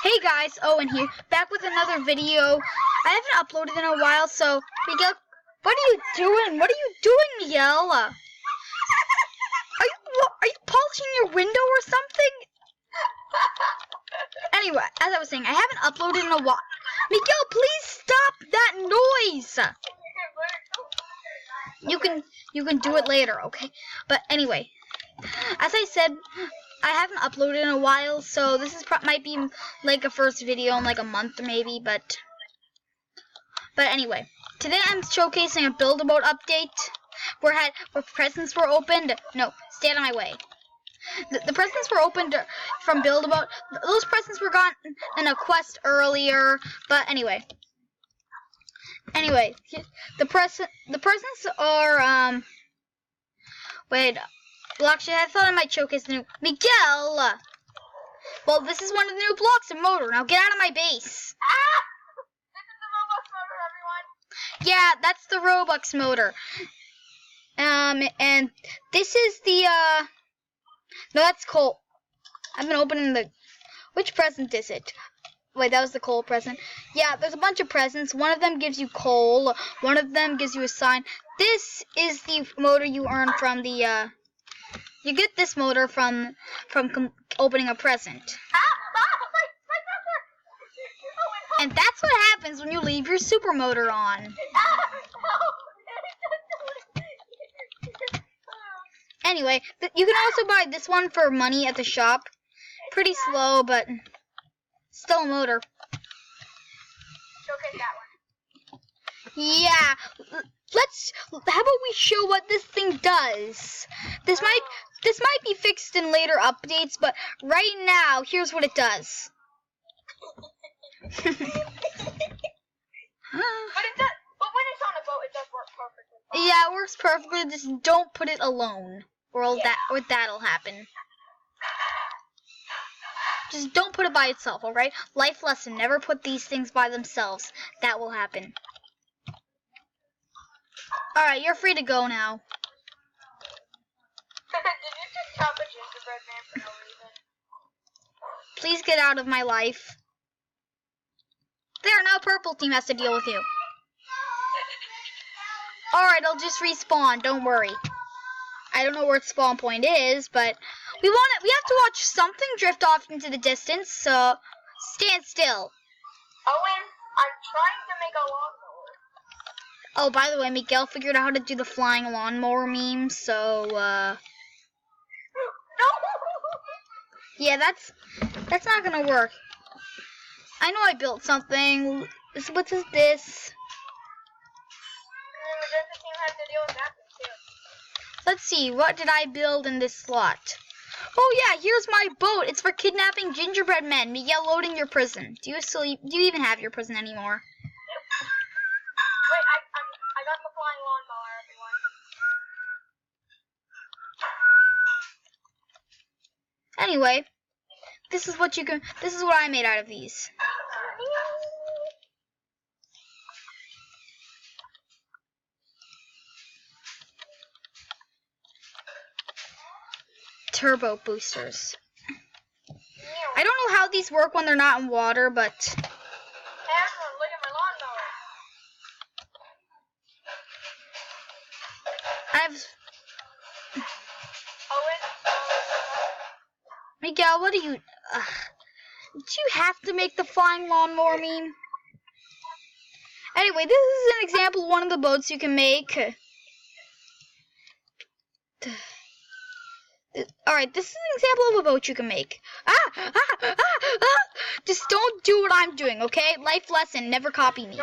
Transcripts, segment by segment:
Hey guys, Owen here, back with another video. I haven't uploaded in a while, so Miguel, what are you doing? What are you doing, Miguel? Are you polishing your window or something? Anyway, as I was saying, I haven't uploaded in a while. Miguel, please stop that noise. You can do it later, okay? But anyway, as I said, I haven't uploaded in a while, so this is might be like a first video in like a month maybe, but anyway, today I'm showcasing a Build-A-Boat update where presents were opened. No, stay out of my way. The presents were opened from Build-A-Boat. Those presents were gotten in a quest earlier, but anyway, the presents are wait. Well, actually, I thought I might showcase the new Miguel. Well, this is one of the new blocks of motor. Now get out of my base. Ah! This is the Robux motor, everyone. Yeah, that's the Robux motor. And this is the no, that's coal. I've been opening the. Which present is it? Wait, that was the coal present. Yeah, there's a bunch of presents. One of them gives you coal. One of them gives you a sign. This is the motor you earn from the. You get this motor from opening a present. And that's what happens when you leave your super motor on. Anyway, you can also buy this one for money at the shop. Pretty slow, but still a motor. Showcase that one. Yeah, how about we show what this thing does? This might be fixed in later updates, but right now, here's what it does. But it does. But when it's on a boat, it does work perfectly fine. Yeah, it works perfectly. Just don't put it alone, or that'll happen. Just don't put it by itself, alright? Life lesson, never put these things by themselves. That will happen. Alright, you're free to go now. Did you just chop a gingerbread man for no reason? Please get out of my life. There, now Purple Team has to deal with you. Alright, I'll just respawn, don't worry. I don't know where its spawn point is, but we have to watch something drift off into the distance, so stand still. Owen, I'm trying to make a lawnmower. Oh, by the way, Miguel figured out how to do the flying lawnmower meme, so No! yeah, that's not gonna work. I know I built something. What is this? The Magenta team has to deal with that too. Let's see, what did I build in this slot? Oh yeah, here's my boat. It's for kidnapping gingerbread men. Miguel, loading your prison. Do you even have your prison anymore? Wait, I got the flying lawnmower, everyone. Anyway, this is what I made out of these. Turbo boosters. I don't know how these work when they're not in water, but Hey everyone, look at my lawnmower. Miguel, what do you have to make the flying lawnmower meme? Anyway, this is an example of one of the boats you can make. Alright, this is an example of a boat you can make. Just don't do what I'm doing, okay? Life lesson, never copy me.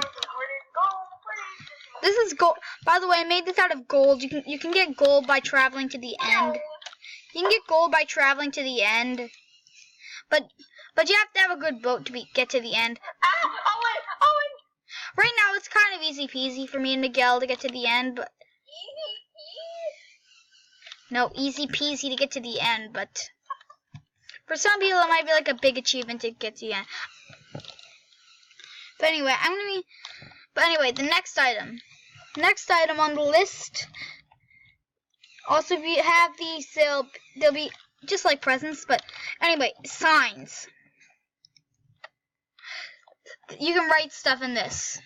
This is gold. By the way, I made this out of gold. You can get gold by traveling to the end. You can get gold by traveling to the end. But you have to have a good boat to get to the end. Owen! Right now it's kind of easy peasy for me and Miguel to get to the end, but no, easy peasy to get to the end, but for some people it might be like a big achievement to get to the end. But anyway, the next item. Next item on the list. Also, we have these. They'll be just like presents, but anyway, signs. you can write stuff in this.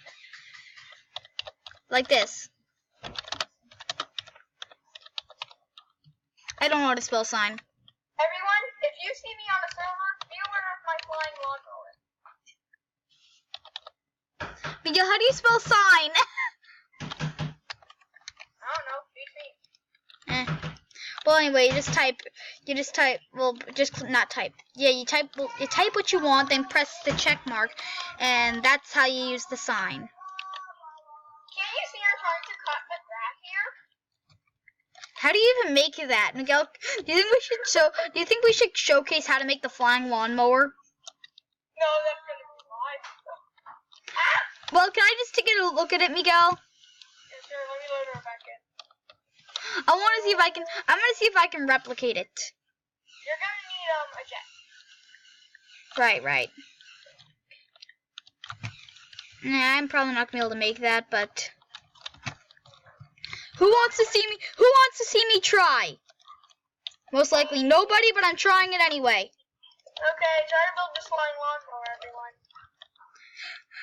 Like this. I don't know how to spell sign. Everyone, if you see me on a server, be aware of my flying lawnmower. Miguel, how do you spell sign? I don't know. Beat me. Well, anyway, well, just not type. Yeah, you type what you want, then press the check mark, and that's how you use the sign. Can you see I'm trying to cut the grass here? How do you even make that, Miguel? Do you think we should showcase how to make the flying lawnmower? No, that's gonna be live. Ah! Well, can I just take a look at it, Miguel? Yeah, sure, let me load her back in. I want to see if I can. I'm gonna see if I can replicate it. You're gonna need a jet. Right. Nah, I'm probably not gonna be able to make that, but who wants to see me? Who wants to see me try? Most likely nobody, but I'm trying it anyway. Okay, try to build this flying lawnmower, everyone.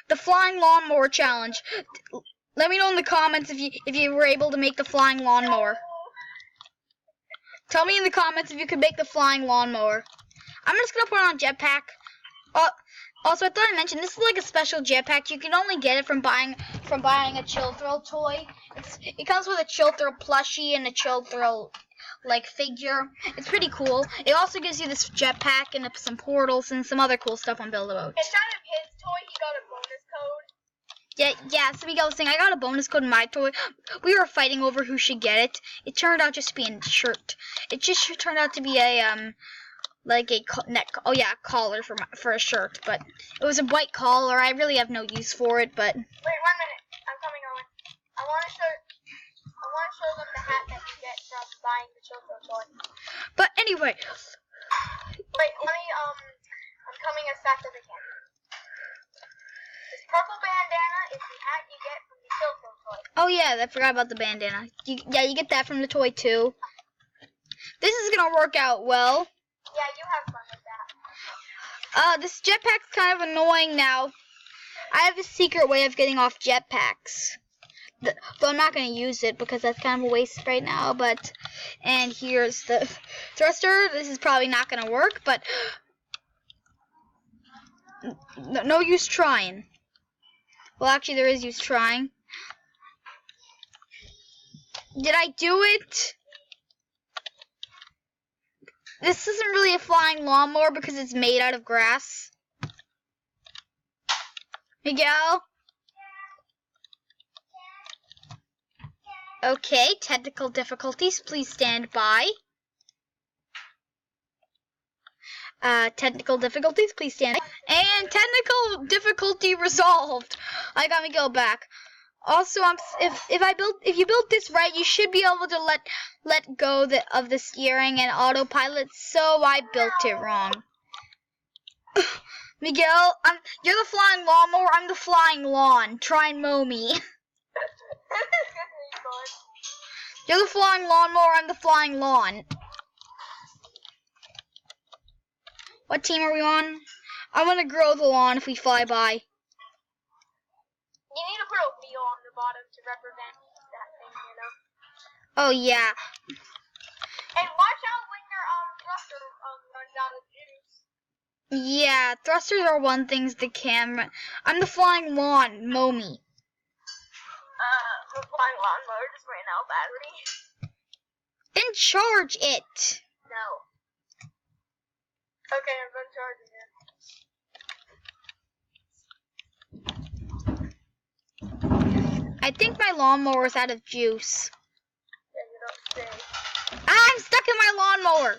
The flying lawnmower challenge. Let me know in the comments if you were able to make the flying lawnmower. Tell me in the comments if you could make the flying lawnmower. I'm just gonna put on a jetpack. Also, I thought I mentioned this is like a special jetpack. You can only get it from buying a Chill Thrill toy. It comes with a Chill Thrill plushie and a Chill Thrill like figure. It's pretty cool. It also gives you this jetpack and some portals and some other cool stuff on Build-A-Boat. Instead of his toy, he got a bonus code. Yeah, so Miguel was saying, I got a bonus code in my toy. We were fighting over who should get it. It turned out just to be a shirt. It just turned out to be a, like a collar for a shirt. But it was a white collar. I really have no use for it, but... Wait, 1 minute. I'm coming over. I want to show them the hat that you get from buying the Choco toy. But anyway... Wait, let me, I'm coming as fast as I can. This purple bandana is the hat you get from the Choco toy. Oh yeah, I forgot about the bandana. You get that from the toy too. This is gonna work out well. Yeah, you have fun with that. This jetpack's kind of annoying now. I have a secret way of getting off jetpacks. Though I'm not going to use it because that's kind of a waste right now. And here's the thruster. This is probably not going to work, but no use trying. Well, actually, there is use trying. Did I do it? This isn't really a flying lawnmower because it's made out of grass. Miguel? Okay, technical difficulties. Please stand by. Technical difficulties. Please stand by. And technical difficulty resolved. I got Miguel back. Also, if you build this right, you should be able to let go of the steering and autopilot. So I built it wrong. Miguel, you're the flying lawnmower. I'm the flying lawn. Try and mow me. You're the flying lawnmower. I'm the flying lawn. What team are we on? I'm gonna grow the lawn if we fly by. You need to put a wheel on the bottom to represent that thing, you know? Oh, yeah. And watch out when your thruster runs out of juice. Yeah, thrusters are one thing's the camera. I'm the flying lawn. Mow me. The flying lawnmower just ran out of battery. Then charge it. No. Okay, I'm done charging it. I think my lawnmower is out of juice. Yeah, you don't say. I'm stuck in my lawnmower.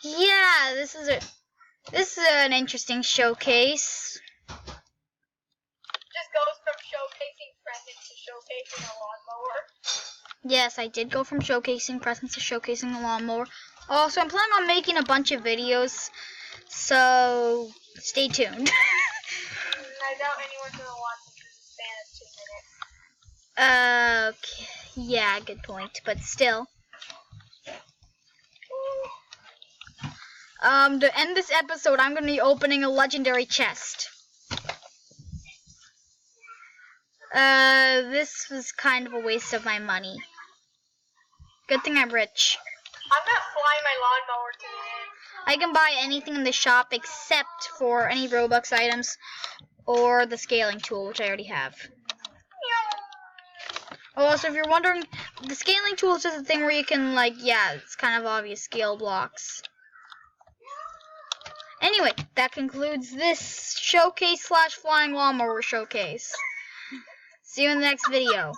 Yeah, this is an interesting showcase. Just goes from showcasing presents to showcasing a lawnmower. Yes, I did go from showcasing presents to showcasing a lawnmower. Also, I'm planning on making a bunch of videos, so stay tuned. I doubt anyone's gonna watch this in the span of 2 minutes. Okay, yeah, good point, but still. To end this episode, I'm going to be opening a legendary chest. This was kind of a waste of my money. Good thing I'm rich. I'm gonna fly my lawnmower to the end. I can buy anything in the shop except for any Robux items or the scaling tool, which I already have. Oh, also, if you're wondering, the scaling tool is just a thing where you can, like, yeah, it's kind of obvious, scale blocks. Anyway, that concludes this showcase / flying lawnmower showcase. See you in the next video.